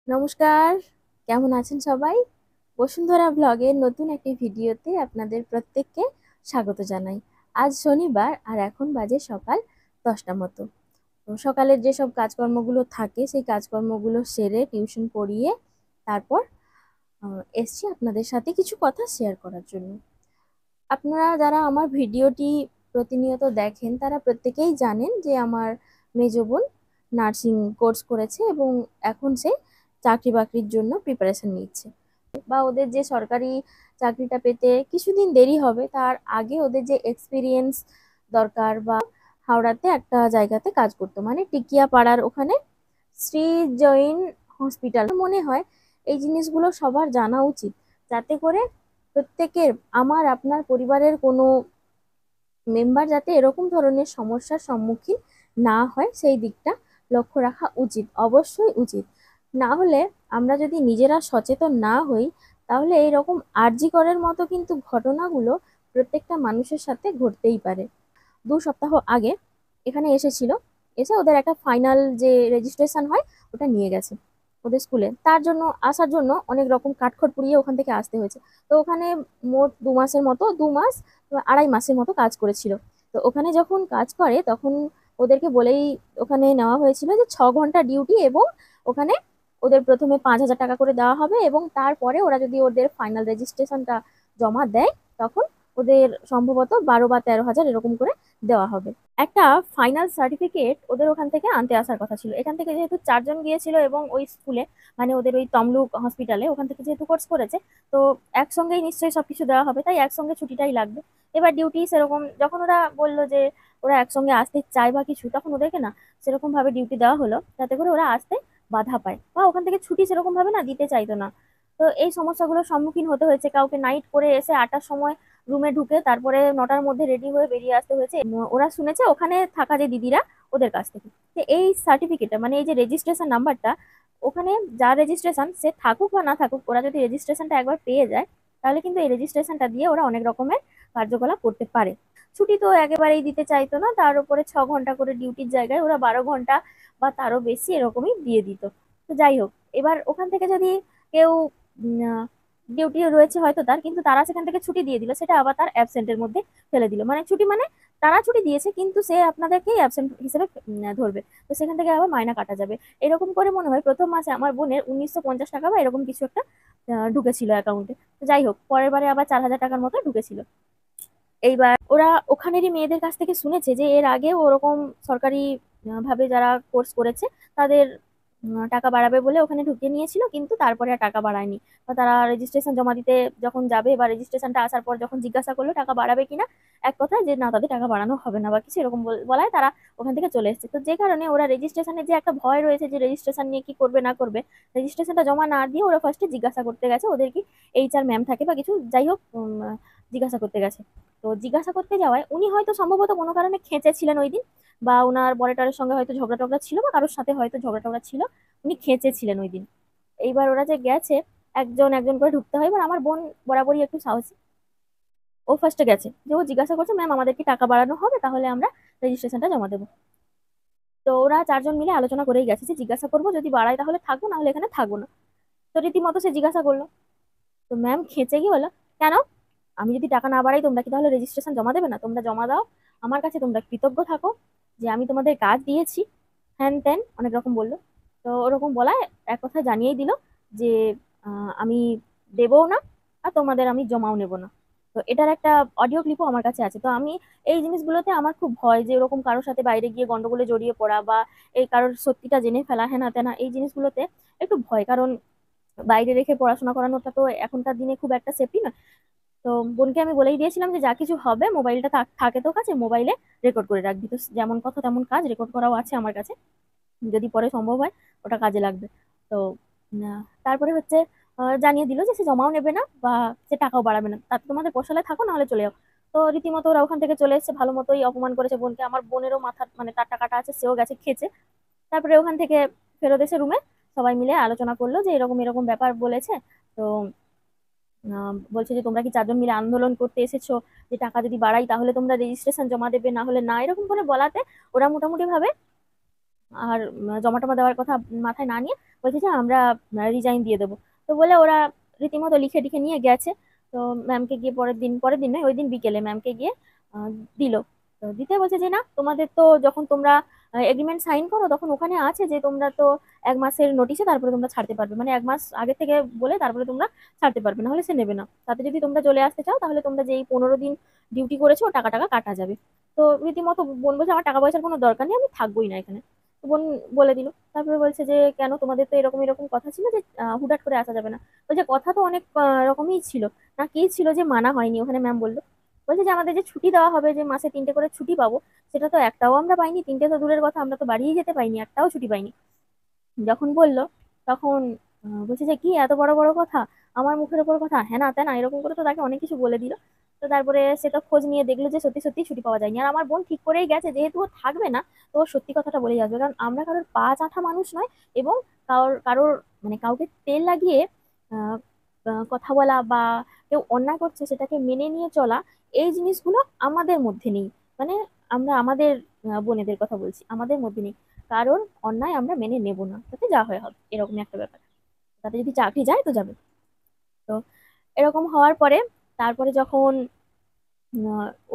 নমস্কার, কেমন আছেন সবাই? বসুন্ধরা ব্লগের নতুন একটি ভিডিওতে আপনাদের প্রত্যেককে স্বাগত জানাই। আজ শনিবার আর এখন বাজে সকাল 10টা মতো। তো সকালের যেসব কাজকর্মগুলো থাকে সেই কাজকর্মগুলো সেরে টিউশন পড়িয়ে তারপর এসছি আপনাদের সাথে কিছু কথা শেয়ার করার জন্য। আপনারা যারা আমার ভিডিওটি প্রতিনিয়ত দেখেন তারা প্রত্যেকেই জানেন যে আমার মেজ বোন নার্সিং কোর্স করেছে এবং এখন সে চাকরি বাকরির জন্য প্রিপারেশন নিচ্ছে, বা ওদের যে সরকারি চাকরিটা পেতে কিছুদিন দেরি হবে তার আগে ওদের যে এক্সপিরিয়েন্স দরকার, বা হাওড়াতে একটা জায়গাতে কাজ করতো, মানে টিকিয়া পাড়ার ওখানে শ্রী জৈন হসপিটাল মনে হয়। এই জিনিসগুলো সবার জানা উচিত, যাতে করে প্রত্যেকের, আমার আপনার পরিবারের কোনো মেম্বার যাতে এরকম ধরনের সমস্যার সম্মুখীন না হয় সেই দিকটা লক্ষ্য রাখা উচিত, অবশ্যই উচিত। না হলে আমরা যদি নিজেরা সচেতন না হই তাহলে এইরকম আরজি করের মতো কিন্তু ঘটনাগুলো প্রত্যেকটা মানুষের সাথে ঘটতেই পারে। 2 সপ্তাহ আগে এখানে এসেছিল, এসে ওদের একটা ফাইনাল যে রেজিস্ট্রেশন হয় ওটা নিয়ে গেছে ওদের স্কুলে। তার জন্য আসার জন্য অনেক রকম কাঠখড় পুড়িয়ে ওখান থেকে আসতে হয়েছে। তো ওখানে মোট 2 মাসের মতো, 2 মাস বা 2.5 মাসের মতো কাজ করেছিল। তো ওখানে যখন কাজ করে তখন ওদেরকে বলেই ওখানে নেওয়া হয়েছিল যে 6 ঘন্টা ডিউটি, এবং ওখানে ওদের প্রথমে 5,000 টাকা করে দেওয়া হবে, এবং তারপরে ওরা যদি ওদের ফাইনাল রেজিস্ট্রেশনটা জমা দেয় তখন ওদের সম্ভবত 12 বা 13 হাজার এরকম করে দেওয়া হবে। একটা ফাইনাল সার্টিফিকেট ওদের ওখান থেকে আনতে আসার কথা ছিল। এখান থেকে যেহেতু 4 জন গিয়েছিল এবং ওই স্কুলে, মানে ওদের ওই তমলুক হসপিটালে ওখান থেকে যেহেতু কোর্স করেছে, তো একসঙ্গেই নিশ্চয়ই সবকিছু দেওয়া হবে, তাই একসঙ্গে ছুটিটাই লাগবে। এবার ডিউটি সেরকম যখন ওরা বললো যে ওরা একসঙ্গে আসতে চায় বা কিছু, তখন ওদেরকে না সেরকম ভাবে ডিউটি দেওয়া হলো যাতে করে ওরা আসতে বাধা পায়, বা ওখান থেকে ছুটি সেরকম ভাবে না দিতে চাইতো না। তো এই সমস্যাগুলোর সম্মুখীন হতে হয়েছে, কাউকে নাইট করে এসে 8টার সময় রুমে ঢুকে তারপরে 9টার মধ্যে রেডি হয়ে বেরিয়ে আসতে হয়েছে। ওরা শুনেছে ওখানে থাকা যে দিদিরা ওদের কাছ থেকে যে এই সার্টিফিকেটটা, মানে এই যে রেজিস্ট্রেশন নাম্বারটা, ওখানে যার রেজিস্ট্রেশন সে থাকুক বা না থাকুক, ওরা যদি রেজিস্ট্রেশনটা একবার পেয়ে যায় তাহলে কিন্তু এই রেজিস্ট্রেশনটা দিয়ে ওরা অনেক রকমের কার্যকলাপ করতে পারে। ছুটি তো একেবারেই দিতে চাইতো না, তার উপরে 6 ঘন্টা করে ডিউটির জায়গায় ওরা 12 ঘন্টা বা তারও বেশি এরকমই দিয়ে দিত। তো যাই হোক, এবার ওখান থেকে যদি কেউ ডিউটি রয়েছে হয়তো তার, কিন্তু তারা সেখান থেকে ছুটি দিয়ে দিল, সেটা আবার তার অ্যাবসেন্টের মধ্যে ফেলে দিল। মানে ছুটি মানে তারা ছুটি দিয়েছে কিন্তু সে আপনাদেরকেই অ্যাবসেন্ট হিসেবে ধরবে, তো সেখান থেকে আবার মাইনা কাটা যাবে। এরকম করে মনে হয় প্রথম মাসে আমার বোনের 1950 টাকা বা এরকম কিছু একটা ঢুকেছিল অ্যাকাউন্টে। তো যাই হোক, পরের বারে আবার 4,000 টাকার মতো ঢুকেছিল। এইবার ওরা ওখানেরই মেয়েদের কাছ থেকে শুনেছে যে এর আগে ওরকম সরকারি ভাবে যারা কোর্স করেছে তাদের টাকা বাড়াবে বলে ওখানে ঢুকিয়ে নিয়েছিল, কিন্তু তারপরে আর টাকা বাড়ায়নি। বা তারা রেজিস্ট্রেশন জমা দিতে যখন যাবে বা রেজিস্ট্রেশনটা আসার পর যখন জিজ্ঞাসা করলো টাকা বাড়াবে কিনা, এক কথা যে না, তাদের টাকা বাড়ানো হবে না বা কিছু এরকম বলায় তারা ওখান থেকে চলে এসেছে। তো যে কারণে ওরা রেজিস্ট্রেশনের যে একটা ভয় রয়েছে যে রেজিস্ট্রেশন নিয়ে কি করবে না করবে, রেজিস্ট্রেশনটা জমা না দিয়ে ওরা ফার্স্টে জিজ্ঞাসা করতে গেছে ওদের কি HR ম্যাম থাকে বা কিছু, যাই হোক জিজ্ঞাসা করতে গেছে। তো জিজ্ঞাসা করতে যাওয়ায় উনি হয়তো সম্ভবত কোনো কারণে খেঁচেছিলেন ওই দিন, বা ওনার বরেটারের সঙ্গে হয়তো ঝগড়া টগড়া ছিল বা কারোর সাথে হয়তো ঝগড়া টগড়া ছিল, উনি খেঁচেছিলেন ওই দিন। এইবার ওরা যে গেছে একজন একজন করে ঢুকতে হয়। এবার আমার বোন বরাবরই একটু সাহসী, ও ফার্স্টে গেছে, যে ও জিজ্ঞাসা করছে ম্যাম আমাদের কি টাকা বাড়ানো হবে, তাহলে আমরা রেজিস্ট্রেশনটা জমা দেবো। তো ওরা 4 জন মিলে আলোচনা করেই গেছে যে জিজ্ঞাসা করবো, যদি বাড়ায় তাহলে থাকবো, না হলে এখানে থাকবো না। তো রীতিমতো সে জিজ্ঞাসা করলো। তো ম্যাম খেঁচে গিয়ে বললো, কেন, আমি যদি টাকা না বাড়াই তোমরা কি তাহলে রেজিস্ট্রেশন জমা দেবে না? তোমরা জমা দাও, আমার কাছে তোমরা কৃতজ্ঞ থাকো যে আমি তোমাদের কাজ দিয়েছি, হ্যান ত্যান অনেক রকম বললো। তো ওরকম বলায় এক কথা জানিয়েই দিল যে আমি দেবও না আর তোমাদের আমি জমাও নেব না। তো এটার একটা অডিও ক্লিপও আমার কাছে আছে। তো আমি এই জিনিসগুলোতে আমার খুব ভয় যে এরকম কারোর সাথে বাইরে গিয়ে গন্ডগোলে জড়িয়ে পড়া, বা এই কারোর সত্যিটা জেনে ফেলা হ্যানা তেনা, এই জিনিসগুলোতে একটু ভয়। কারণ বাইরে রেখে পড়াশোনা করানোটা তো এখনকার দিনে খুব একটা সেফটি না। তো বোনকে আমি বলেই দিয়েছিলাম যে যা কিছু হবে মোবাইলটা থাকে তো কাছে, মোবাইলে রেকর্ড করে রাখবি। তো যেমন কথা তেমন কাজ, রেকর্ড করাও আছে আমার কাছে, যদি পরে সম্ভব হয় ওটা কাজে লাগবে। তো তারপরে হচ্ছে জানিয়ে দিল যে সে জমাও নেবে না বা সে টাকাও বাড়াবে না, তাতে তোমাদের পোষালে থাকো, না হলে চলে যাও। তো রীতিমতো ওরা ওখান থেকে চলে এসেছে, ভালো মতোই অপমান করেছে বোনকে। আমার বোনেরও মাথা, মানে তার টাকাটা আছে, সেও গেছে খেয়েছে। তারপরে ওখান থেকে ফেরত এসে রুমে সবাই মিলে আলোচনা করলো যে এরকম এরকম ব্যাপার বলেছে। তো বলছে যে তোমরা কি 4 জন মিলে আন্দোলন করতে এসেছো যে টাকা যদি বাড়াই তাহলে তোমরা রেজিস্ট্রেশন জমা দেবে, না হলে না, এরকম করে বলাতে ওরা মোটামুটি ভাবে আর জমা টমা দেওয়ার কথা মাথায় না নিয়ে বলছে যে আমরা রিজাইন দিয়ে দেবো। তো বলে ওরা রীতিমতো লিখে টিখে নিয়ে গেছে। তো ম্যামকে গিয়ে পরের দিন নয়, ওই দিন বিকেলে ম্যামকে গিয়ে আহ, দিল। তো দিতে বলছে যে না, তোমাদের তো যখন তোমরা এগ্রিমেন্ট সাইন করো তখন ওখানে আছে যে তোমরা তো 1 মাসের নোটিশে তারপরে তোমরা ছাড়তে পারবে, মানে 1 মাস আগে থেকে বলে তারপরে তোমরা ছাড়তে পারবে, না হলে সে নেবে না। তাতে যদি তোমরা চলে আসতে চাও তাহলে তোমরা যেই 15 দিন ডিউটি করেছো টাকা টাকা কাটা যাবে। তো রীতিমতো বোন বলছে আমার টাকা পয়সার কোনো দরকার নেই, আমি থাকবোই না এখানে। তো বোন বলে দিল। তারপরে বলছে যে কেন, তোমাদের তো এরকম এরকম কথা ছিল যে হুটহাট করে আসা যাবে না। বলছে কথা তো অনেক রকমই ছিল, না কি ছিল যে মানা হয়নি, ওখানে ম্যাম বললো। বলছে যে আমাদের যে ছুটি দেওয়া হবে, যে মাসে 3টে করে ছুটি পাবো, সেটা তো একটাও আমরা পাইনি, 3টে তো দূরের কথা, আমরা তো বাড়িয়ে যেতে পাইনি, একটাও ছুটি পাইনি। যখন বললো তখন বলছে যে কি এত বড় বড় কথা, আমার মুখের ওপর কথা, হ্যাঁ না ত্যানা এরকম করে তো তাকে অনেক কিছু বলে দিল। তো তারপরে সে তো খোঁজ নিয়ে দেখলো যে সত্যি সত্যি ছুটি পাওয়া যায়নি। আর আমার বোন ঠিক করেই গেছে যেহেতু ও থাকবে না, তো ও সত্যি কথাটা বলেই আসবে, কারণ আমরা কারোর পা চাটা মানুষ নয়। এবং কারোর মানে কাউকে তেল লাগিয়ে আহ, কথা বলা বা কেউ অন্যায় করছে সেটাকে মেনে নিয়ে চলা, এই জিনিসগুলো আমাদের মধ্যে নেই। মানে আমরা আমাদের বোনেদের কথা বলছি, আমাদের মধ্যে নেই। কারণ অন্যায় আমরা মেনে নেব না, তাতে যা হয় হবে, এরকমই একটা ব্যাপার। তাতে যদি চাকরি যায় তো যাবে। তো এরকম হওয়ার পরে তারপরে যখন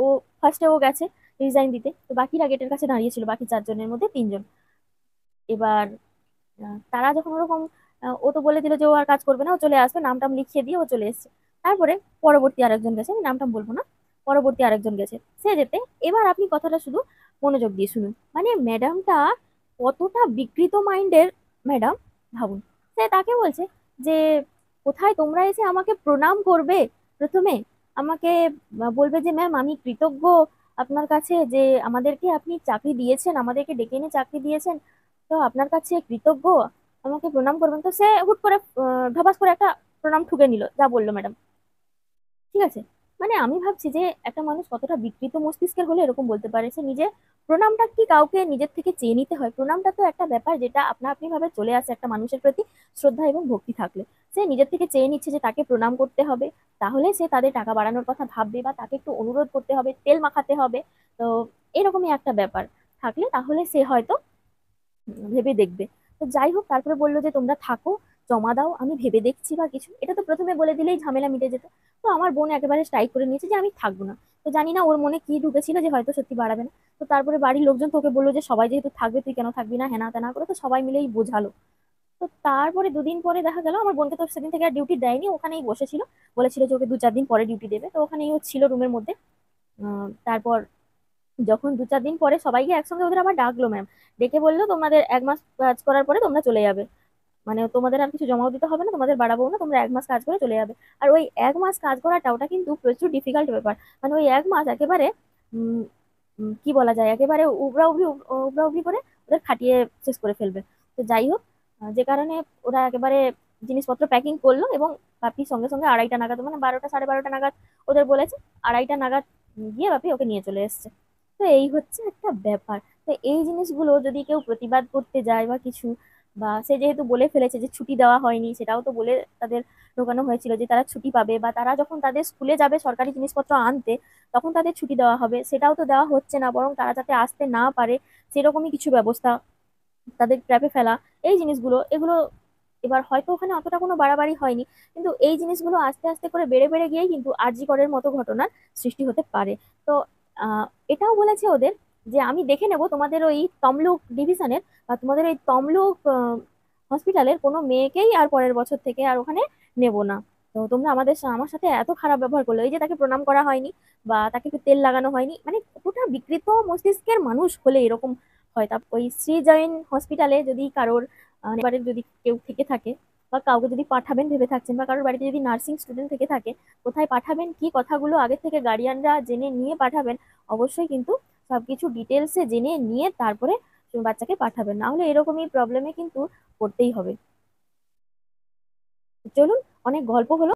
ও ফার্স্টে ও গেছে রিজাইন দিতে, তো বাকিরা গেটের কাছে দাঁড়িয়ে ছিল, বাকি 4 জনের মধ্যে 3 জন। এবার তারা যখন ওরকম ও তো বলে দিল যে ও আর কাজ করবে না, ও চলে আসবে, নাম টাম লিখিয়ে দিয়ে ও চলে এসেছে। তারপরে পরবর্তী আরেকজন গেছে, আমি নামটাম বলবো না, পরবর্তী আরেকজন গেছে সে যেতে। এবার আপনি কথাটা শুধু মনোযোগ দিয়ে শুনুন, মানে ম্যাডামটা কতটা বিকৃত মাইন্ডের ম্যাডাম, ভাবুন। সে তাকে বলছে যে কোথায় তোমরা এসে আমাকে প্রণাম করবে, প্রথমে আমাকে বলবে যে ম্যাম আমি কৃতজ্ঞ আপনার কাছে যে আমাদেরকে আপনি চাকরি দিয়েছেন, আমাদেরকে ডেকে এনে চাকরি দিয়েছেন, তো আপনার কাছে কৃতজ্ঞ, আমাকে প্রণাম করবেন। তো সে হুট করে ধপাস করে একটা প্রণাম ঠুকে নিল, যা বললো ম্যাডাম। ঠিক আছে, মানে আমি ভাবছি যে একটা মানুষ কতটা বিকৃত মস্তিষ্কের হলে এরকম বলতে পারে। সে নিজে প্রণামটা কি কাউকে নিজের থেকে চেয়ে নিতে হয়? প্রণামটা তো একটা ব্যাপার যেটা আপনা আপনি ভাবে চলে আসে একটা মানুষের প্রতি শ্রদ্ধা এবং ভক্তি থাকলে। সে নিজের থেকে চেয়ে নিচ্ছে যে তাকে প্রণাম করতে হবে, তাহলে সে তাদের টাকা বাড়ানোর কথা ভাববে, বা তাকে একটু অনুরোধ করতে হবে, তেল মাখাতে হবে। তো এরকমই একটা ব্যাপার থাকলে তাহলে সে হয়তো ভেবে দেখবে। তো যাই হোক, তারপরে বললো যে তোমরা থাকো, জমা দাও, আমি ভেবে দেখছি বা কিছু, এটা তো প্রথমে বলে দিলেই ঝামেলা মিটে যেত। তো আমার বোন একেবারে স্ট্রাইক করে নিয়েছে যে আমি থাকবো না। তো জানি না ওর মনে কি ঢুকেছিল যে হয়তো সত্যি বাড়াবে না। তো তারপরে বাড়ির লোকজন তোকে বললো যে সবাই যেহেতু থাকবে তুই কেন থাকবি না, হেনা তেনা করে তো সবাই মিলেই বোঝালো। তো তারপরে 2 দিন পরে দেখা গেল আমার বোনকে তো সেদিন থেকে আর ডিউটি দেয়নি, ওখানেই বসেছিল, বলেছিল যে ওকে 2-4 দিন পরে ডিউটি দেবে, তো ওখানেই ও ছিল রুমের মধ্যে। তারপর যখন 2-4 দিন পরে সবাইকে একসঙ্গে ওদের আবার ডাকলো ম্যাম, ডেকে বললো তোমাদের 1 মাস কাজ করার পরে তোমরা চলে যাবে, মানে তোমাদের আর কিছু জমাও দিতে হবে না, তোমাদের বাড়াবো না, তোমরা 1 মাস কাজ করে চলে যাবে। আর ওই 1 মাস কাজ করাটা ওটা কিন্তু প্রচুর ডিফিকাল্ট ব্যাপার। মানে ওই 1 মাস একেবারে উম, কি বলা যায়, একেবারে উবরা উবরি উবরা উবরি করে ওদের খাটিয়ে শেষ করে ফেলবে। তো যাই হোক, যে কারণে ওরা একেবারে জিনিসপত্র প্যাকিং করলো, এবং বাপি সঙ্গে সঙ্গে 2:30 নাগাদ, মানে 12টা 12:30 নাগাদ ওদের বলেছে, 2:30 নাগাদ গিয়ে বাপি ওকে নিয়ে চলে এসেছে। তো এই হচ্ছে একটা ব্যাপার। তো এই জিনিসগুলো যদি কেউ প্রতিবাদ করতে যায় বা কিছু, বা সে যেহেতু বলে ফেলেছে যে ছুটি দেওয়া হয়নি, সেটাও তো বলে তাদের ঢোকানো হয়েছিল যে তারা ছুটি পাবে, বা তারা যখন তাদের স্কুলে যাবে সরকারি জিনিসপত্র আনতে তখন তাদের ছুটি দেওয়া হবে, সেটাও তো দেওয়া হচ্ছে না, বরং তারা যাতে আসতে না পারে সেরকমই কিছু ব্যবস্থা, তাদের ট্র্যাপে ফেলা, এই জিনিসগুলো এগুলো। এবার হয়তো ওখানে অতটা কোনো বাড়াবাড়ি হয়নি, কিন্তু এই জিনিসগুলো আস্তে আস্তে করে বেড়ে বেড়ে গিয়েই কিন্তু আরজি করের মতো ঘটনার সৃষ্টি হতে পারে। তো আহ এটাও বলেছে ওদের যে আমি দেখে নেব তোমাদের ওই তমলুক ডিভিশনের বা তোমাদের ওই তমলুক হসপিটালের কোনো মেয়েকেই আর পরের বছর থেকে আর ওখানে নেব না। তো তোমরা আমার সাথে এত খারাপ ব্যবহার করলো, এই যে তাকে প্রণাম করা হয়নি বা তাকে একটু তেল লাগানো হয়নি, মানে কতটা বিকৃত মস্তিষ্কের মানুষ হলে এরকম হয়। তা ওই শ্রী জৈন হসপিটালে যদি কারোর এবারে যদি কেউ থেকে থাকে, বা কাউকে যদি পাঠাবেন ভেবে থাকছেন, বা কারোর বাড়িতে যদি নার্সিং স্টুডেন্ট থেকে থাকে, কোথায় পাঠাবেন কি কথাগুলো আগে থেকে গার্ডিয়ানরা জেনে নিয়ে পাঠাবেন। অবশ্যই কিন্তু সবকিছু ডিটেলসে জেনে নিয়ে তারপরে বাচ্চাকে পাঠাবেন, না হলে এরকমই প্রবলেমে কিন্তু পড়তেই হবে। চলুন, অনেক গল্প হলো।